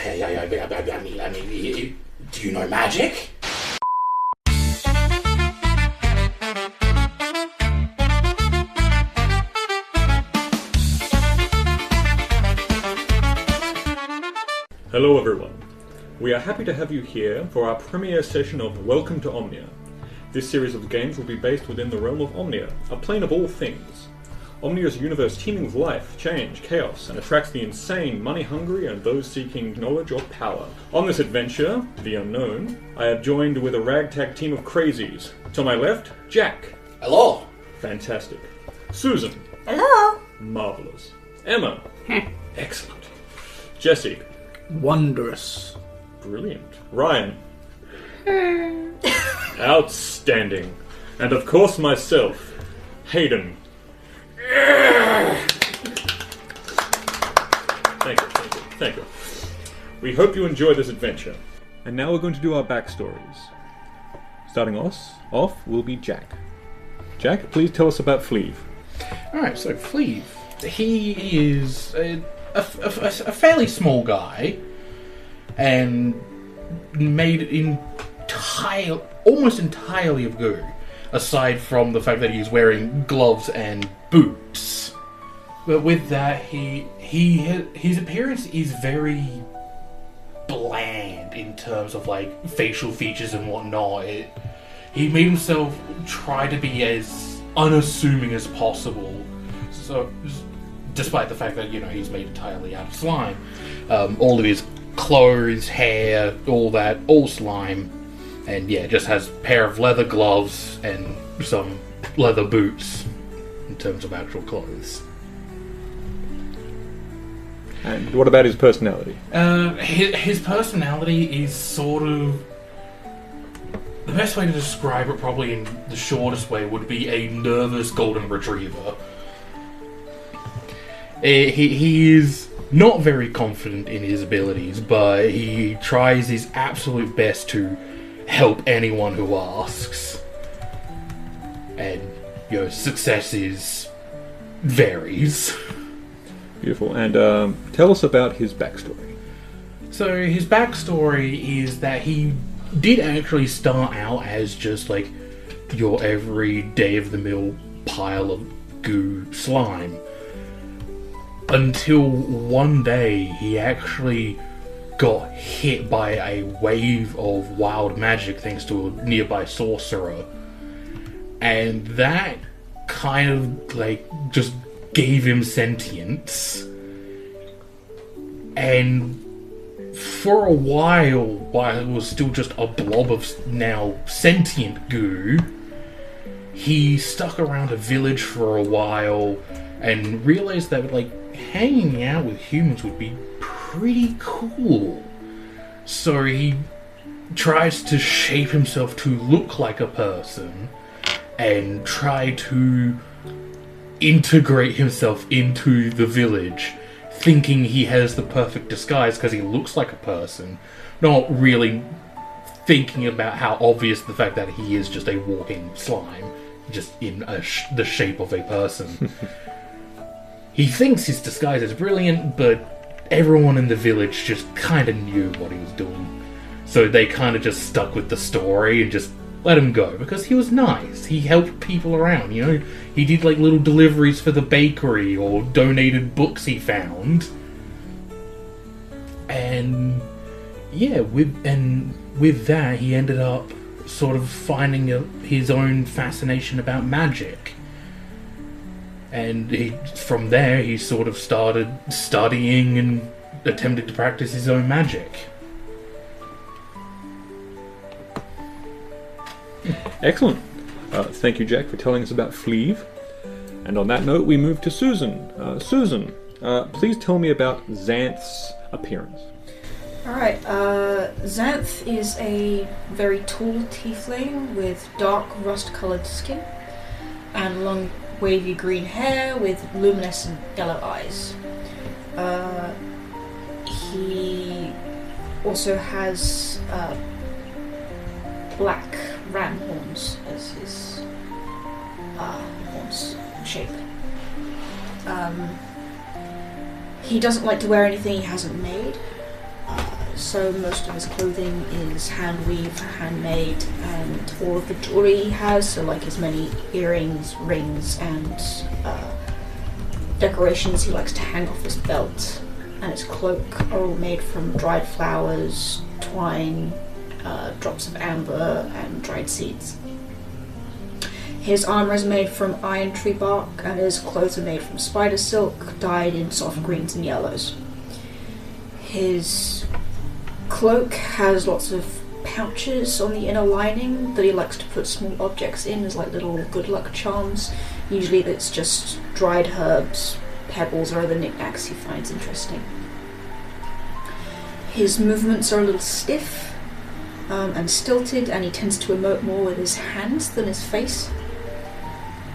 I mean, do you know magic? Hello everyone. We are happy to have you here for our premiere session of Welcome to Omnia. This series of games will be based within the realm of Omnia, a plane of all things. Omnia is a universe teeming with life, change, chaos, and attracts the insane, money-hungry, and those seeking knowledge or power. On this adventure, the unknown, I have joined with a ragtag team of crazies. To my left, Jack. Hello. Fantastic. Susan. Hello. Marvelous. Emma. Excellent. Jesse. Wondrous. Brilliant. Ryan. Outstanding. And of course myself, Hayden. Thank you. We hope you enjoy this adventure. And now we're going to do our backstories. Starting off will be Jack. Jack, please tell us about Fleeve. Alright, so Fleeve. He is a fairly small guy, and made almost entirely of goo, aside from the fact that he's wearing gloves and boots. But with that, his appearance is very bland in terms of like facial features and whatnot. He made himself try to be as unassuming as possible. So, despite the fact that he's made entirely out of slime, all of his clothes, hair, all slime, and just has a pair of leather gloves and some leather boots in terms of actual clothes. And what about his personality? His personality is sort of... The best way to describe it, probably in the shortest way, would be a nervous golden retriever. He is not very confident in his abilities, but he tries his absolute best to help anyone who asks. And, success varies. Beautiful. And tell us about his backstory. So his backstory is that he did actually start out as just like your every day-of-the-mill pile of goo slime. Until one day he actually got hit by a wave of wild magic thanks to a nearby sorcerer. And that kind of like just gave him sentience. And for a while it was still just a blob of now sentient goo, he stuck around a village for a while and realized that like hanging out with humans would be pretty cool. So he tries to shape himself to look like a person and try to integrate himself into the village, thinking he has the perfect disguise because he looks like a person, not really thinking about how obvious the fact that he is just a walking slime, just in the shape of a person. He thinks his disguise is brilliant, but everyone in the village just kind of knew what he was doing. So they kind of just stuck with the story and just let him go, because he was nice. He helped people around, He did like little deliveries for the bakery or donated books he found. And with that, he ended up sort of finding his own fascination about magic. And from there, he sort of started studying and attempted to practice his own magic. Excellent. Thank you, Jack, for telling us about Fleeve. And on that note, we move to Susan. Susan, please tell me about Xanth's appearance. Alright, Xanth is a very tall tiefling with dark rust-coloured skin and long wavy green hair with luminescent yellow eyes. He also has black ram horns as his horns shape. He doesn't like to wear anything he hasn't made. so most of his clothing is hand-weave, handmade, and all of the jewelry he has, so like his many earrings, rings, and decorations he likes to hang off his belt, and his cloak are all made from dried flowers, twine, drops of amber, and dried seeds. His armor is made from iron tree bark, and his clothes are made from spider silk, dyed in soft greens and yellows. His cloak has lots of pouches on the inner lining that he likes to put small objects in as like little good luck charms. Usually that's just dried herbs, pebbles, or other knickknacks he finds interesting. His movements are a little stiff and stilted, and he tends to emote more with his hands than his face.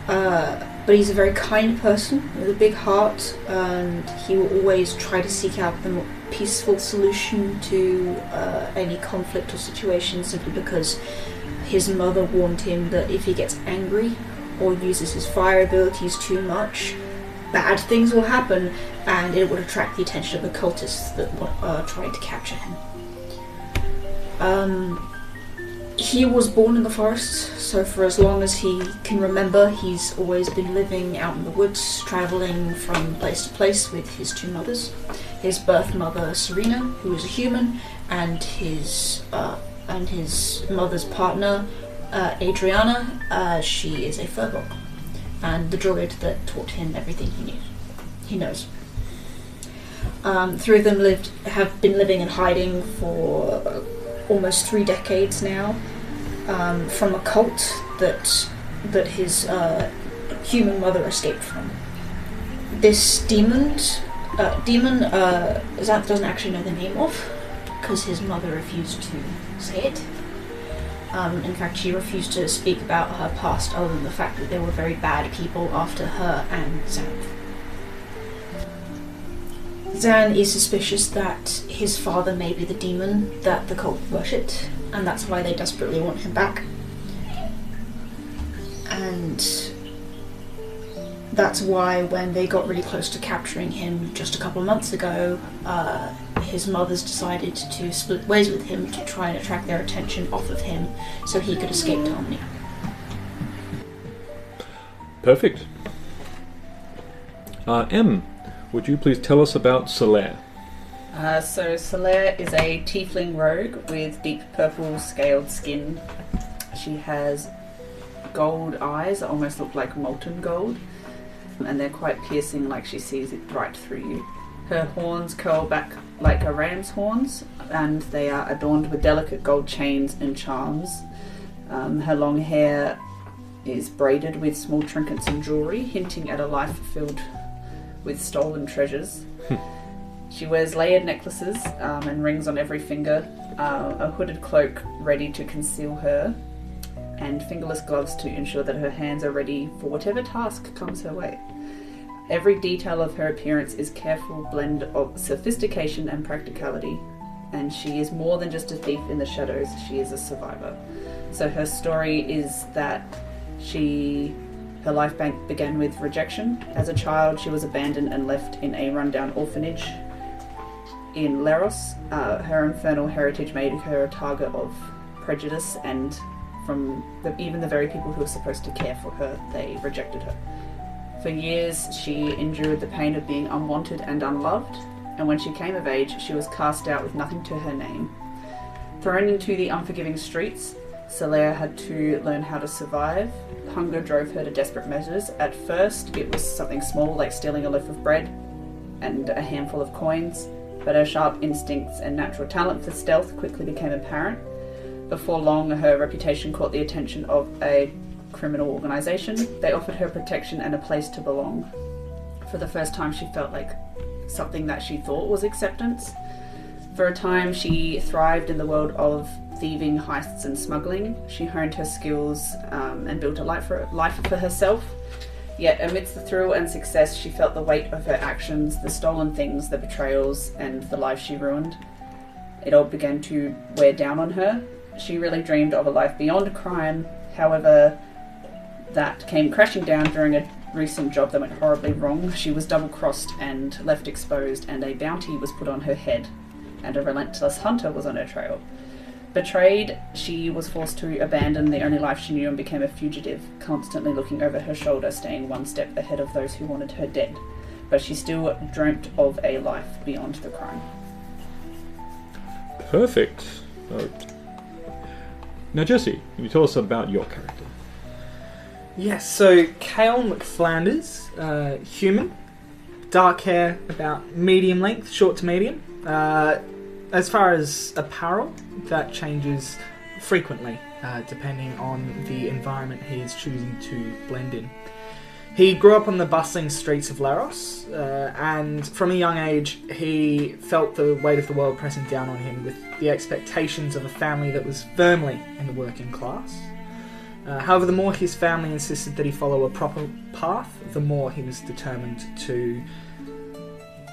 But he's a very kind person with a big heart, and he will always try to seek out the more peaceful solution to any conflict or situation, simply because his mother warned him that if he gets angry or uses his fire abilities too much, bad things will happen, and it would attract the attention of the cultists that were trying to capture him. He was born in the forest, so for as long as he can remember, he's always been living out in the woods, travelling from place to place with his two mothers. His birth mother, Serena, who is a human, and his mother's partner, Adriana. She is a furbog, and the druid that taught him everything he knows. Three of them have been living in hiding for almost 3 decades now, from a cult that his human mother escaped from. This demon, Xanth doesn't actually know the name of, because his mother refused to say it. In fact, she refused to speak about her past, other than the fact that there were very bad people after her and Xanth. Zan is suspicious that his father may be the demon that the cult worshipped, and that's why they desperately want him back. And that's why when they got really close to capturing him just a couple of months ago, his mothers decided to split ways with him to try and attract their attention off of him so he could escape to Omnia. Perfect. M, would you please tell us about Solaire? So Solaire is a tiefling rogue with deep purple scaled skin. She has gold eyes that almost look like molten gold, and they're quite piercing, like she sees it right through you. Her horns curl back like a ram's horns, and they are adorned with delicate gold chains and charms. Her long hair is braided with small trinkets and jewellery, hinting at a life filled with stolen treasures. She wears layered necklaces and rings on every finger, a hooded cloak ready to conceal her, and fingerless gloves to ensure that her hands are ready for whatever task comes her way. Every detail of her appearance is a careful blend of sophistication and practicality, and she is more than just a thief in the shadows, she is a survivor. So her story is that her life began with rejection. As a child, she was abandoned and left in a rundown orphanage in Leros. Her infernal heritage made her a target of prejudice, and from even the very people who were supposed to care for her, they rejected her. For years, she endured the pain of being unwanted and unloved, and when she came of age, she was cast out with nothing to her name. Thrown into the unforgiving streets, Solaire had to learn how to survive. Hunger drove her to desperate measures. At first, it was something small like stealing a loaf of bread and a handful of coins, but her sharp instincts and natural talent for stealth quickly became apparent. Before long, her reputation caught the attention of a criminal organisation. They offered her protection and a place to belong. For the first time, she felt like something that she thought was acceptance. For a time, she thrived in the world of thieving, heists and smuggling. She honed her skills and built a life for herself. Yet amidst the thrill and success, she felt the weight of her actions, the stolen things, the betrayals, and the life she ruined. It all began to wear down on her. She really dreamed of a life beyond crime. However, that came crashing down during a recent job that went horribly wrong. She was double-crossed and left exposed, and a bounty was put on her head. and a relentless hunter was on her trail. Betrayed, she was forced to abandon the only life she knew and became a fugitive, constantly looking over her shoulder, staying one step ahead of those who wanted her dead. But she still dreamt of a life beyond the crime. Perfect. Now, Jesse, can you tell us about your character? Yes, so Kale McFlanders, human, dark hair, about medium length, short to medium. As far as apparel, that changes frequently, depending on the environment he is choosing to blend in. He grew up on the bustling streets of Laros, and from a young age he felt the weight of the world pressing down on him with the expectations of a family that was firmly in the working class. However, the more his family insisted that he follow a proper path, the more he was determined to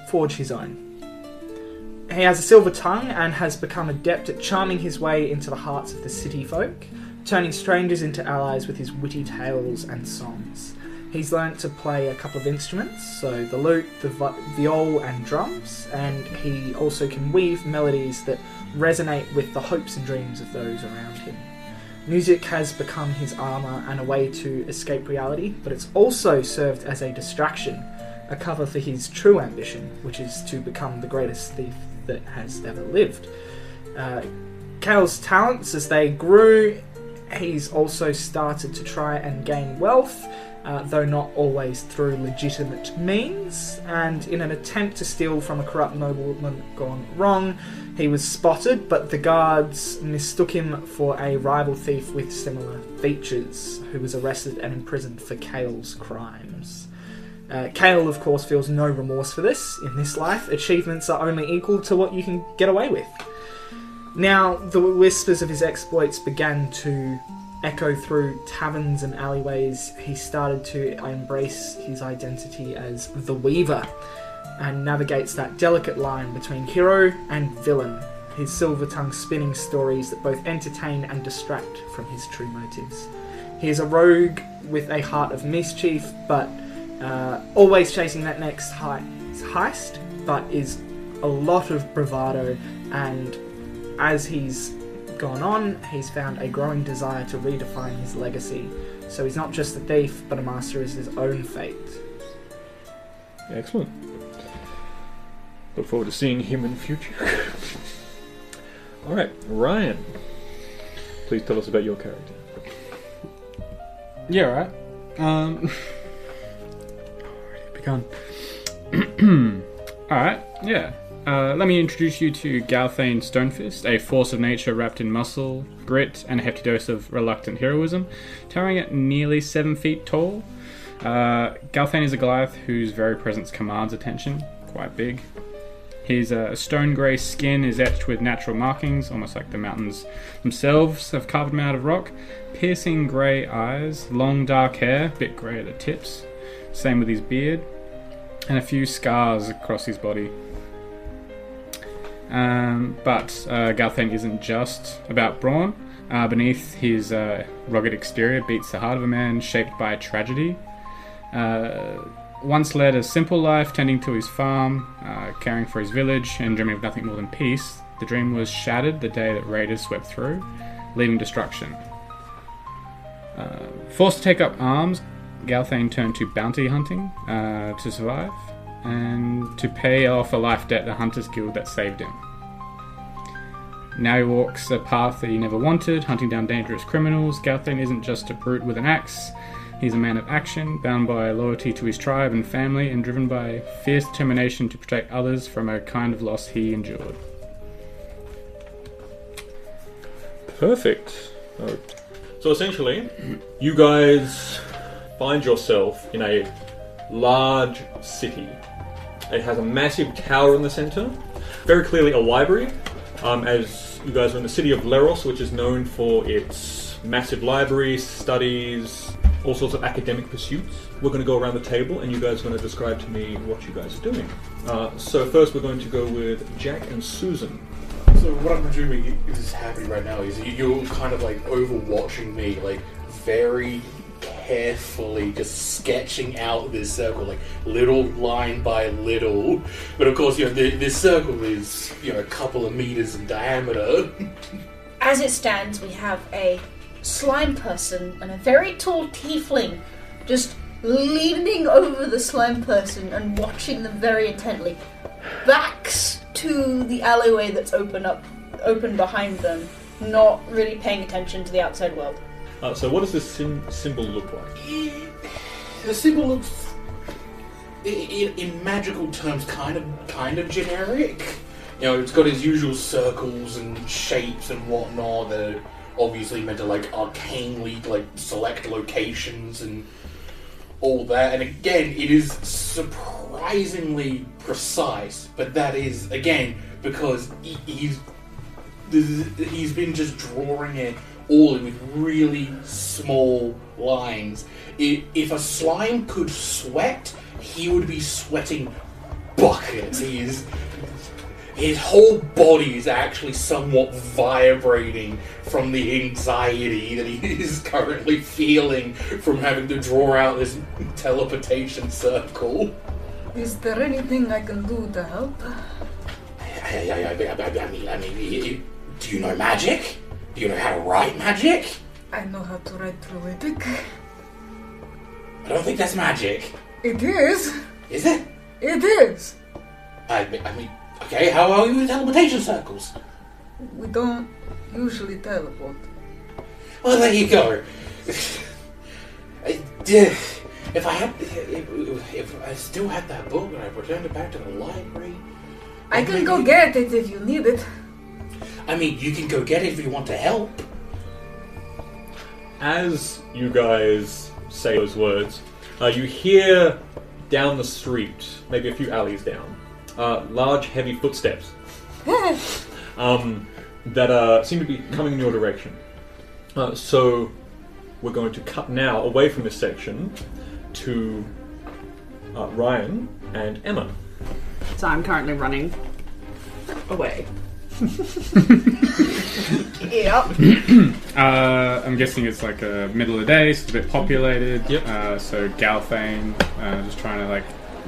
forge his own. He has a silver tongue and has become adept at charming his way into the hearts of the city folk, turning strangers into allies with his witty tales and songs. He's learnt to play a couple of instruments, so the lute, the viol and drums, and he also can weave melodies that resonate with the hopes and dreams of those around him. Music has become his armour and a way to escape reality, but it's also served as a distraction, a cover for his true ambition, which is to become the greatest thief that has ever lived. Kale's talents, as they grew, he's also started to try and gain wealth, though not always through legitimate means, and in an attempt to steal from a corrupt nobleman gone wrong, he was spotted, but the guards mistook him for a rival thief with similar features, who was arrested and imprisoned for Kale's crimes. Kale, of course, feels no remorse for this. In this life, achievements are only equal to what you can get away with. Now, the whispers of his exploits began to echo through taverns and alleyways. He started to embrace his identity as the Weaver, and navigates that delicate line between hero and villain, his silver tongue spinning stories that both entertain and distract from his true motives. He is a rogue with a heart of mischief, but always chasing that next heist, but is a lot of bravado, and as he's gone on, he's found a growing desire to redefine his legacy. So he's not just a thief, but a master of his own fate. Excellent. Look forward to seeing him in the future. Alright, Ryan. Please tell us about your character. Yeah, right. Already begun. Alright, yeah. Let me introduce you to Galthane Stonefist, a force of nature wrapped in muscle, grit, and a hefty dose of reluctant heroism, towering at nearly 7 feet tall. Galthane is a Goliath whose very presence commands attention, quite big. His stone grey skin is etched with natural markings, almost like the mountains themselves have carved him out of rock. Piercing grey eyes, long dark hair, a bit grey at the tips, same with his beard, and a few scars across his body. But Galthane isn't just about brawn. Beneath his rugged exterior beats the heart of a man shaped by tragedy. Once led a simple life, tending to his farm, caring for his village, and dreaming of nothing more than peace. The dream was shattered the day that raiders swept through, leaving destruction. Forced to take up arms, Galthane turned to bounty hunting to survive, and to pay off a life debt the Hunters Guild that saved him. Now he walks a path that he never wanted, hunting down dangerous criminals. Galthane isn't just a brute with an axe. He's a man of action, bound by loyalty to his tribe and family, and driven by fierce determination to protect others from a kind of loss he endured. Perfect. So essentially, you guys find yourself in a large city. It has a massive tower in the center, very clearly a library, as you guys are in the city of Leros, which is known for its massive library, studies, all sorts of academic pursuits. We're going to go around the table and you guys are going to describe to me what you guys are doing. So first we're going to go with Jack and Susan. So what I'm presuming is happening right now is you're kind of like overwatching me, like very carefully just sketching out this circle, like little line by little. But of course, this circle is, a couple of meters in diameter. As it stands, we have a slime person and a very tall tiefling just leaning over the slime person and watching them very intently. Backs to the alleyway that's open behind them, not really paying attention to the outside world. So what does this symbol look like? The symbol looks, in magical terms, kind of generic. It's got its usual circles and shapes and whatnot that are obviously meant to, arcanely, select locations and all that. And again, it is surprisingly precise, but that is, again, because he's been just drawing it all with really small lines. If a slime could sweat, he would be sweating buckets. His whole body is actually somewhat vibrating from the anxiety that he is currently feeling from having to draw out this teleportation circle. Is there anything I can do to help? I mean, do you know magic? Do you know how to write magic? I know how to write Druidic. I don't think that's magic. It is. Is it? It is. I mean, okay, how are you with teleportation circles? We don't usually teleport. Well, there you go. If I still had that book and I returned it back to the library... I can go get it if you need it. I mean, you can go get it if you want to help. As you guys say those words, you hear down the street, maybe a few alleys down, large, heavy footsteps that seem to be coming in your direction. So we're going to cut now away from this section to Ryan and Emma. So I'm currently running away. Yep. I'm guessing it's like a middle of the day, so it's a bit populated. Yep. So Galthane just trying to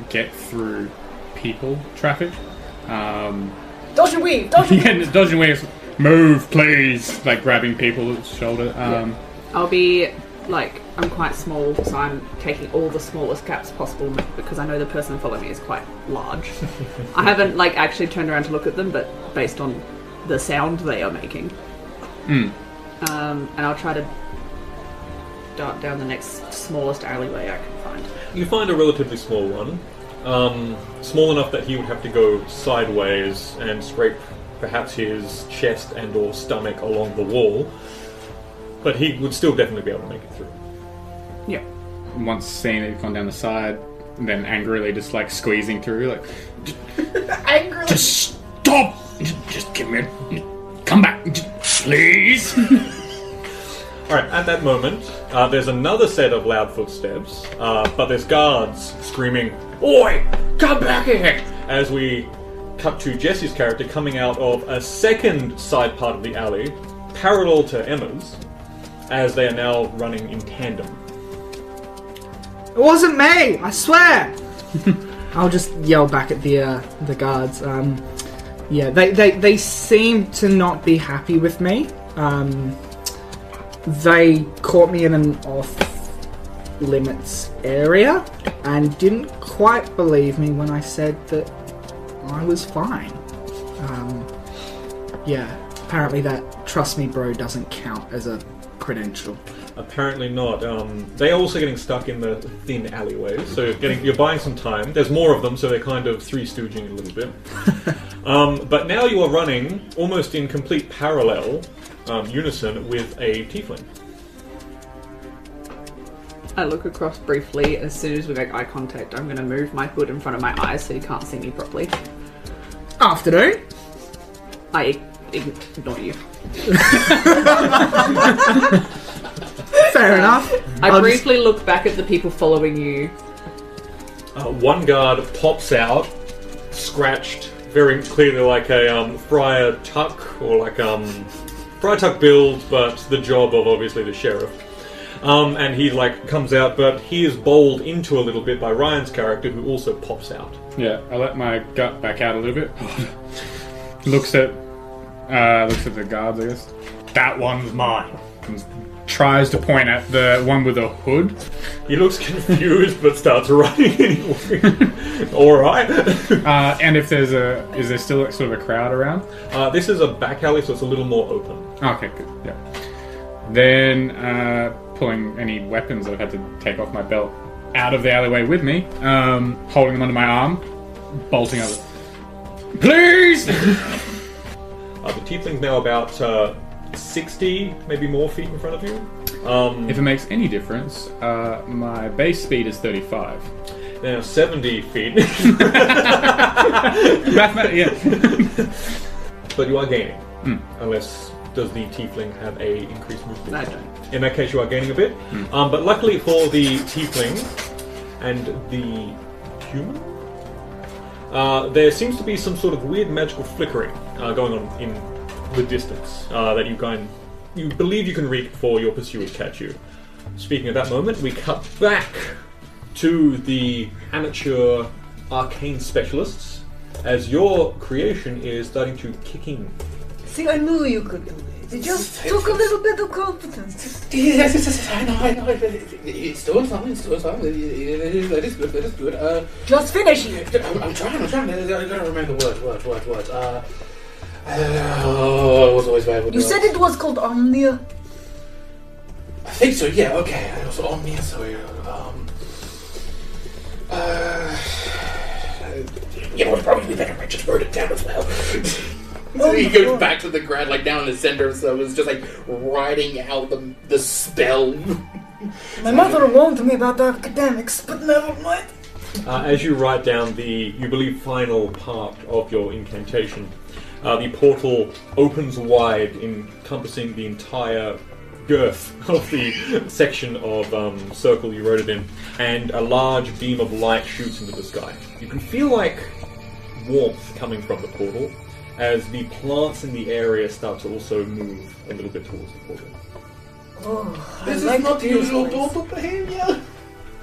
get through people traffic. Dodge and weave! Dodge and weave! Yeah, dodge and weave. Move, please! Grabbing people's shoulder. I'll be I'm quite small, so I'm taking all the smallest gaps possible because I know the person following me is quite large. I haven't actually turned around to look at them, but based on the sound they are making. And I'll try to dart down the next smallest alleyway I can find. You find a relatively small one. Small enough that he would have to go sideways and scrape perhaps his chest and or stomach along the wall. But he would still definitely be able to make it through. Yeah. Once seeing it gone down the side, and then angrily just squeezing through, Angrily. just stop! Just give me come back, please! Alright, at that moment, there's another set of loud footsteps, but there's guards screaming, "Oi! Come back here!" As we cut to Jesse's character coming out of a second side part of the alley, parallel to Emma's, as they are now running in tandem. It wasn't me, I swear. I'll just yell back at the guards. They seem to not be happy with me. They caught me in an off-limits area and didn't quite believe me when I said that I was fine. Apparently that "trust me, bro" doesn't count as a credential. Apparently not. They're also getting stuck in the thin alleyways, so you're buying some time. There's more of them, so they're kind of three-stooging a little bit. But now you are running almost in complete parallel, unison with a tiefling. I look across briefly. As soon as we make eye contact, I'm going to move my hood in front of my eyes so you can't see me properly. Afternoon. I ignore you. Fair enough. I briefly look back at the people following you. One guard pops out, scratched very clearly like a Friar Tuck, or Friar Tuck build, but the job of obviously the sheriff. And he like comes out, but he is bowled into a little bit by Ryan's character, who also pops out. Yeah, I let my gut back out a little bit. looks at the guards, I guess. That one's mine. And tries to point at the one with a hood. He looks confused, but starts running anyway. Alright. And if is there still like, sort of a crowd around? This is a back alley, so it's a little more open. Okay, good. Yeah. Then pulling any weapons that I've had to take off my belt out of the alleyway with me, holding them under my arm, bolting over. Please! The tiefling's now about 60, maybe more feet in front of you. If it makes any difference, my base speed is 35. Now 70 feet. Yeah. But you are gaining. Unless, does the tiefling have a increased movement? I don't. In that case, you are gaining a bit. But luckily for the tiefling and the human, there seems to be some sort of weird magical flickering going on in the distance that you believe you can reach before your pursuers catch you. Speaking of that moment, we cut back to the amateur arcane specialists as your creation is starting to kick in. See, I knew you could do it. It just took a little bit of confidence. Yes, I know. It's doing something. That is good. Just finish it. I'm trying. I gotta remember the words. I was always bad with You said it was called Omnia. I think so, yeah, okay. It was Omnia, so you know, probably better I just wrote it down as well. So he goes back to the ground, like down in the center, so it's just like writing out the spell. My mother warned me about the academics, but never mind. As you write down the, you believe, final part of your incantation, the portal opens wide, encompassing the entire girth of the section of circle you wrote it in, and a large beam of light shoots into the sky. You can feel like warmth coming from the portal, as the plants in the area start to also move a little bit towards the portal. Oh, This is not the usual portal behavior.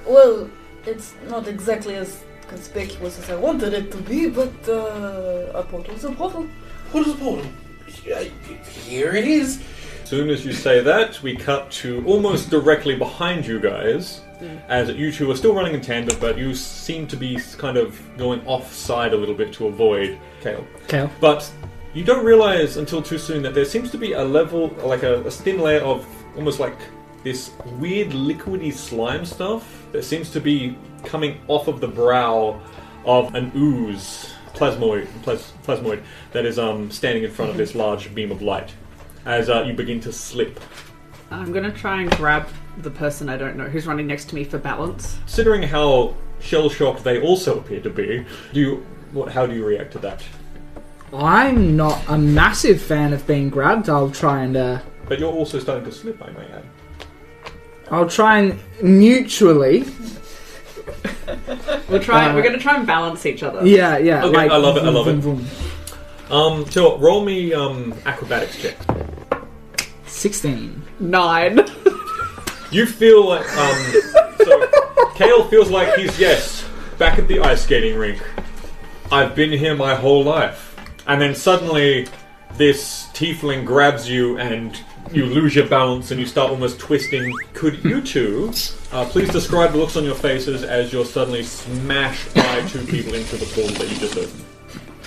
Well, it's not exactly as conspicuous as I wanted it to be, but a portal's a portal. What is a portal? Here it is. As soon as you say that, we cut to almost directly behind you guys, as you two are still running in tandem, but you seem to be kind of going offside a little bit to avoid Kale. But you don't realize until too soon that there seems to be a level, like a thin layer of almost like this weird liquidy slime stuff that seems to be coming off of the brow of an ooze plasmoid that is standing in front of this large beam of light. As you begin to slip. I'm going to try and grab the person I don't know who's running next to me for balance. Considering how shell-shocked they also appear to be, how do you react to that? I'm not a massive fan of being grabbed. I'll try and But you're also starting to slip, I may add. I'll try and mutually. We're going to try and balance each other. Yeah. Okay, like, I love it. vroom. So roll me acrobatics check. 16. 9. You feel like so Kale feels like he's back at the ice skating rink. I've been here my whole life, and then suddenly this tiefling grabs you and you lose your balance and you start almost twisting. Could you two please describe the looks on your faces as you're suddenly smashed by two people into the portal that you just opened?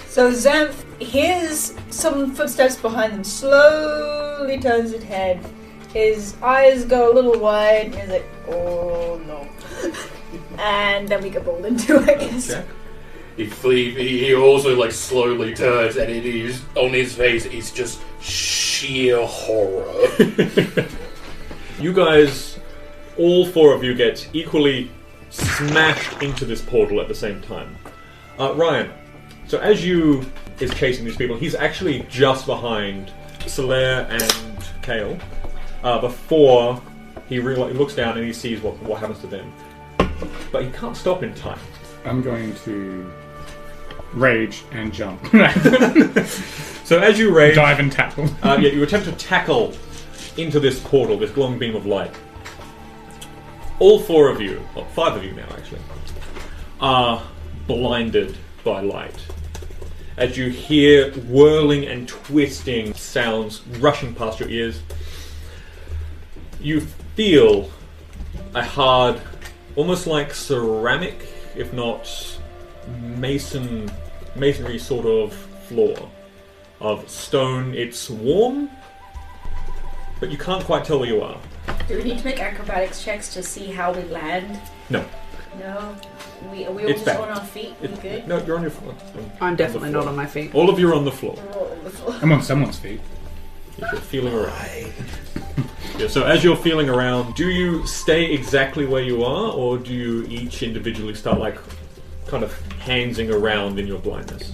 So Xanth hears some footsteps behind him, slowly turns his head. His eyes go a little wide, and he's like, oh no. And then we get rolled into, I guess. Jack? He also like slowly turns, and it is on his face. It's just sheer horror. You guys, all four of you, get equally smashed into this portal at the same time. Ryan, so as you is chasing these people, he's actually just behind Solaire and Kale. Before he looks down and he sees what happens to them, but he can't stop in time. I'm going to rage and jump. So as you rage, Dive and tackle. you attempt to tackle into this portal, this glowing beam of light. all 4 of you, or 5 of you now actually, are blinded by light. As you hear whirling and twisting sounds rushing past your ears, you feel a hard, almost like ceramic, if not masonry sort of floor of stone. It's warm, but you can't quite tell where you are. Do we need to make acrobatics checks to see how we land? No. No? Are we all It's just bad. on our feet? We good? No, you're on your floor. I'm definitely not on my feet. All of you are on the floor. I'm on someone's feet. If you're feeling around. Yeah, so as you're feeling around, do you stay exactly where you are, or do you each individually start like kind of handsing around in your blindness?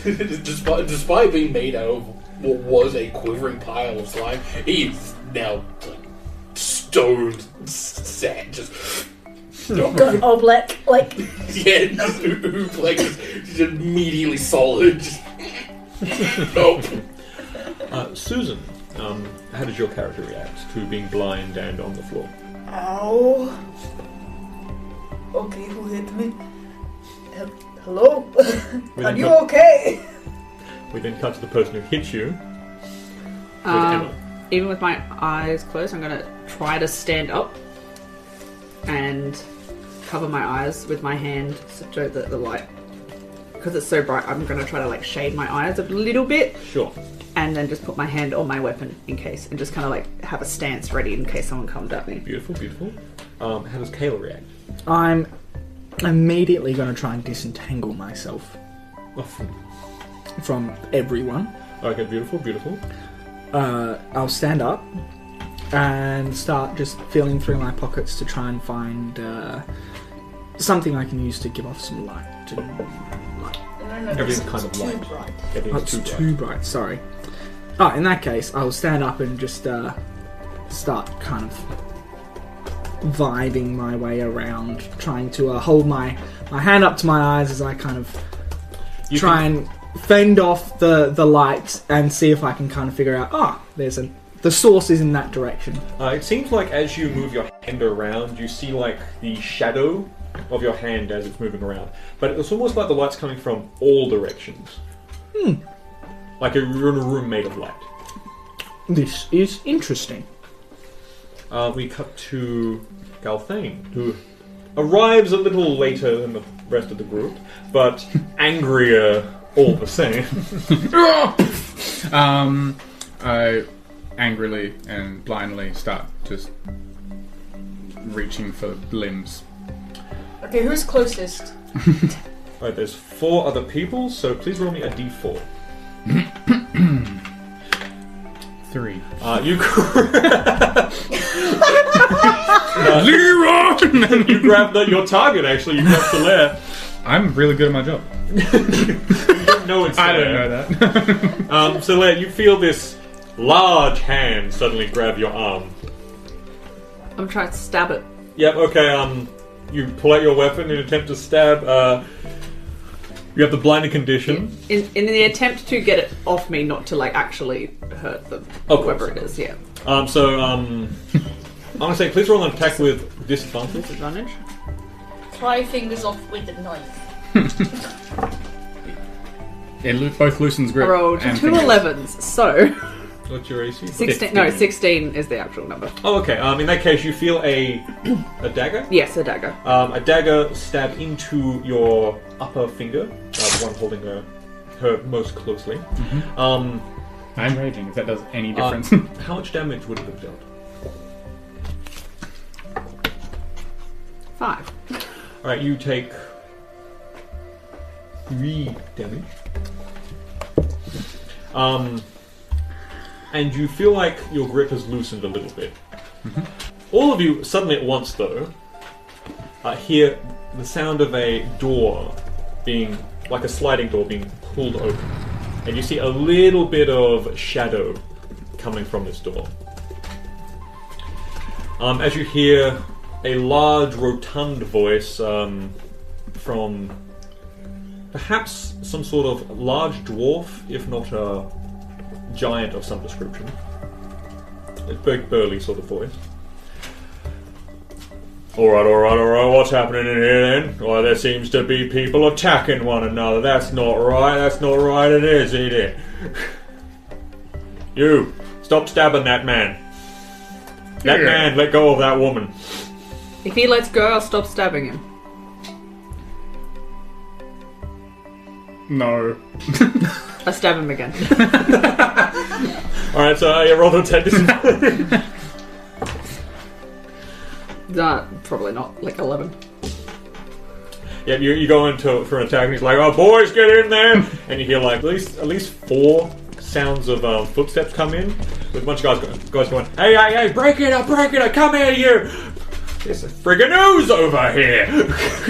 Despite being made out of what was a quivering pile of slime, he's now like stoned, sad, just Got oblek, like... yeah, like just immediately solid. Just, nope. Susan, how did your character react to being blind and on the floor? Ow. Okay, who hit me? Hello? Are you okay? We then cut to the person who hit you. With Emma. Even with my eyes closed, I'm going to try to stand up and cover my eyes with my hand so that the light, because it's so bright, I'm going to try to like shade my eyes a little bit. Sure. And then just put my hand on my weapon in case, and just kind of like have a stance ready in case someone comes at me. Beautiful, beautiful. How does Kayla react? I'm immediately going to try and disentangle myself from everyone. Okay, beautiful, beautiful. I'll stand up and start just feeling through my pockets to try and find something I can use to give off some light. No, Everything's it's kind of too light. bright. Everything's It's too too bright. bright, sorry. Oh, in that case, I'll stand up and just start kind of vibing my way around, trying to hold my hand up to my eyes as I kind of You try can- and fend off the light and see if I can kind of figure out, the source is in that direction. It seems like as you move your hand around, you see like the shadow of your hand as it's moving around. But it's almost like the light's coming from all directions. Like you're in a room made of light. This is interesting. We cut to Galthane, who arrives a little later than the rest of the group, but angrier all the same. I angrily and blindly start just reaching for limbs. Okay, who's closest? Alright, there's 4 other people, so please roll me a d4. 3. You Leroy! you grab your target, actually. You grab Solaire. I'm really good at my job. You don't know it's I don't Solaire. know that. Solaire, you feel this large hand suddenly grab your arm. I'm trying to stab it. Yep, okay, you pull out your weapon in an attempt to stab. You have the blinding condition. In the attempt to get it off me, not to like actually hurt them, Of whoever course. it is. Yeah. I'm gonna say, please roll an attack with disadvantage. Disadvantage. Try fingers off with the knife. It both loosens I grip. rolled and 2 fingers. 11s, so What's your AC? 16. No, 16 is the actual number. Oh, okay. In that case, you feel a dagger. Yes, a dagger. A dagger stab into your upper finger, the one holding her most closely. I'm raging, if that does any difference. How much damage would it have dealt? 5. Alright, you take 3 damage. And you feel like your grip has loosened a little bit. All of you, suddenly at once though, hear the sound of a door being, like a sliding door being pulled open. And you see a little bit of shadow coming from this door. As you hear a large, rotund voice from perhaps some sort of large dwarf, if not a giant of some description. A big, burly sort of voice. Alright, what's happening in here then? Well, there seems to be people attacking one another. That's not right, it is, ain't it? You, stop stabbing that man. That man, let go of that woman. If he lets go, I'll stop stabbing him. No. I stab him again. Alright, so you roll to attack this. Probably not. Like 11. Yeah, you go into for an attack and he's like, "Oh, boys, get in there!" And you hear like at least 4 sounds of footsteps come in with a bunch of guys going, "Hey, break it up, come here, you! There's a friggin' ooze over here!"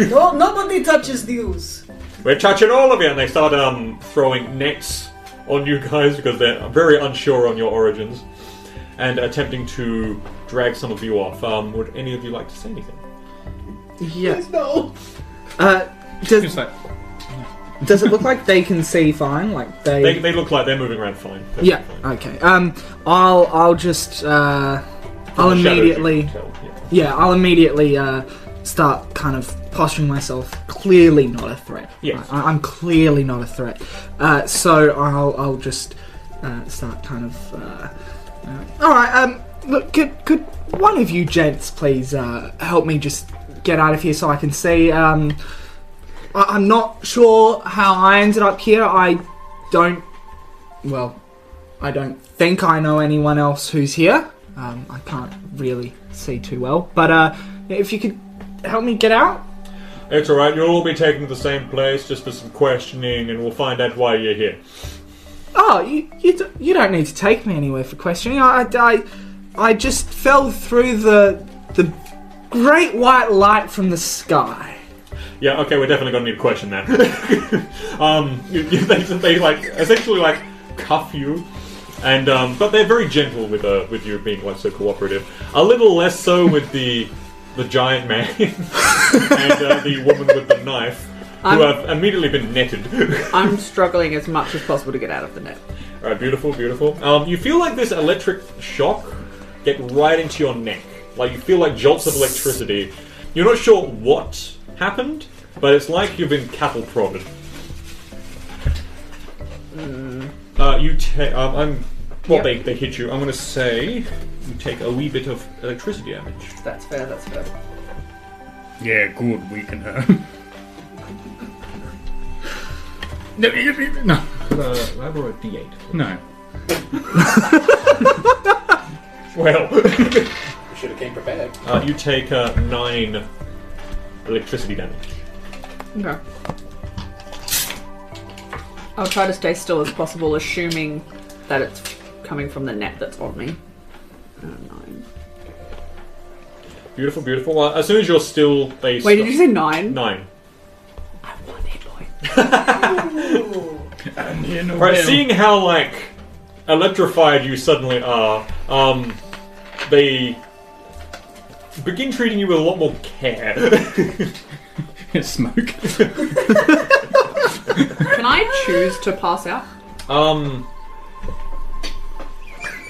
No, nobody touches the ooze. We're touching all of you, and they start throwing nets on you guys because they're very unsure on your origins and attempting to drag some of you off. Would any of you like to say anything? Yeah. Please no. Just like, Does it look like they can see fine? Like They look like they're moving around fine. They're Yeah. fine. Okay. I'll just I'll From the shadows, immediately you can tell, yeah. I'll immediately start kind of posturing myself clearly not a threat. Yes. I'm clearly not a threat. So I'll just start kind of. All right. Look, could one of you gents please help me just get out of here so I can see? I'm not sure how I ended up here. I don't think I know anyone else who's here. I can't really see too well. But if you could help me get out. It's alright, you'll all be taken to the same place just for some questioning and we'll find out why you're here. Oh, you don't need to take me anywhere for questioning. I just fell through the great white light from the sky. Yeah, okay, we're definitely gonna need to question that. They like essentially like cuff you, and but they're very gentle with you being like so cooperative. A little less so with the giant man and the woman with the knife, who have immediately been netted. I'm struggling as much as possible to get out of the net. Alright, beautiful. You feel like this electric shock get right into your neck. Like you feel like jolts of electricity. You're not sure what happened, but it's like you've been cattle prodded. They hit you. I'm going to say you take a wee bit of electricity damage. That's fair. yeah, good, we can No. Could I roll a d8? No. Well, Should have came prepared. you take 9 electricity damage. Okay. I'll try to stay still as possible, assuming that it's coming from the net that's on me. 9. Beautiful. Well, as soon as you're still, they Wait, did you say 9? 9. I have 1 hit point. Right, seeing how like electrified you suddenly are, they begin treating you with a lot more care. Smoke. Can I choose to pass out?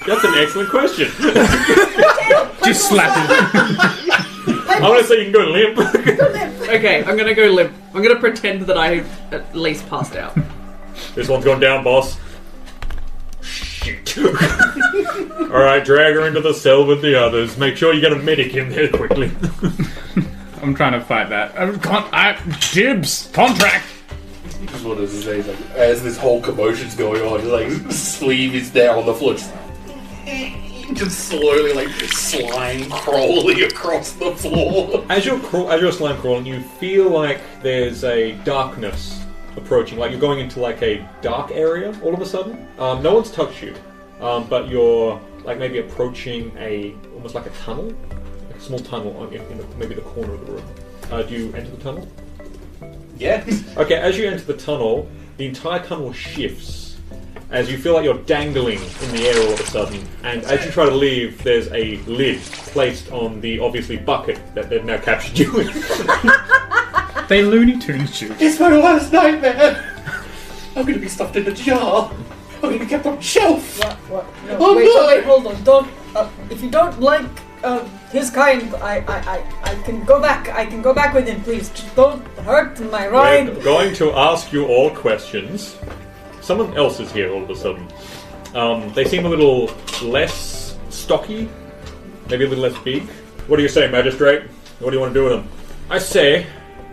That's an excellent question. Just slap it. I want to say you can go limp. Okay, I'm gonna go limp. I'm gonna pretend that I at least passed out. This one's gone down, boss. Shit. Alright, drag her into the cell with the others. Make sure you get a medic in there quickly. I'm trying to fight that. Dibs! Contract! Just what does it say? Like, as this whole commotion's going on, like sleeve is there on the floor, just slowly like slime crawling across the floor. As you're slime crawling, you feel like there's a darkness approaching. Like you're going into like a dark area all of a sudden. No one's touched you, but you're like maybe approaching almost like a tunnel, like a small tunnel in maybe the corner of the room. Do you enter the tunnel? Yeah. Okay, as you enter the tunnel, the entire tunnel shifts as you feel like you're dangling in the air all of a sudden, and as you try to leave, there's a lid placed on the obviously bucket that they've now captured you in. They Looney Tunes you. It's my worst nightmare. I'm gonna be stuffed in a jar. I'm gonna be kept on a shelf. What? No. Oh, wait, no. wait, hold on. Don't. If you don't like His kind. I can go back. I can go back with him, please. Just don't hurt my ride. We're going to ask you all questions. Someone else is here all of a sudden. They seem a little less stocky, maybe a little less big. What do you say, Magistrate? What do you want to do with them? I say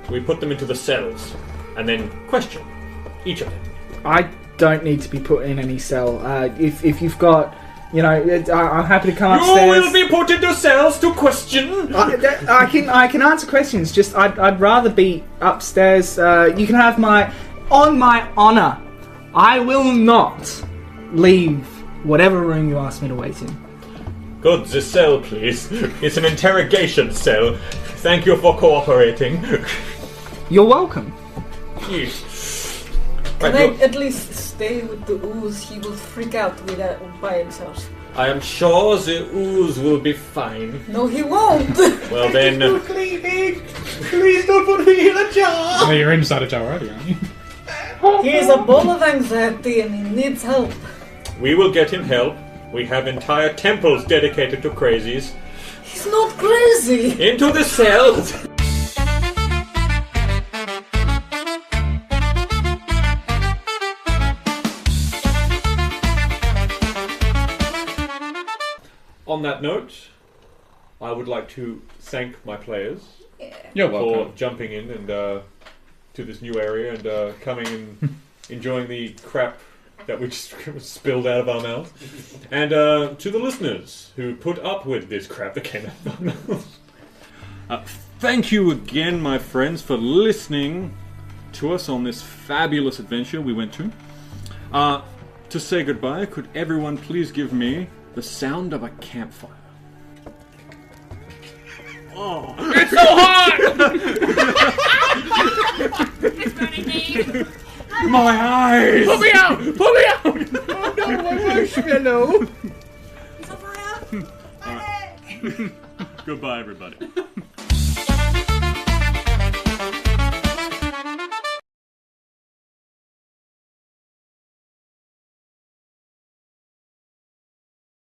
we put them into the cells and then question each of them. I don't need to be put in any cell. If you've got, I'm happy to come upstairs. You will be put into cells to question. I can answer questions. Just I'd rather be upstairs. You can have on my honor, I will not leave whatever room you ask me to wait in. Good, the cell, please. It's an interrogation cell. Thank you for cooperating. You're welcome. Yes. Can I at least stay with the ooze? He will freak out with that by himself. I am sure the ooze will be fine. No, he won't. Well then, Please don't put me in a jar! No, you're inside a jar already, aren't you? He is a ball of anxiety and he needs help. we will get him help. We have entire temples dedicated to crazies. He's not crazy. Into the cells! On that note, I would like to thank my players You're for welcome. jumping in and to this new area and coming and enjoying the crap that we just spilled out of our mouth. And to the listeners who put up with this crap that came out of our mouths. Thank you again, my friends, for listening to us on this fabulous adventure we went to. To say goodbye, could everyone please give me the sound of a campfire? Oh. It's so hot! It's burning me. My eyes! Put me out! Put me out! Oh no, my marshmallow! He's on fire. Goodbye, everybody.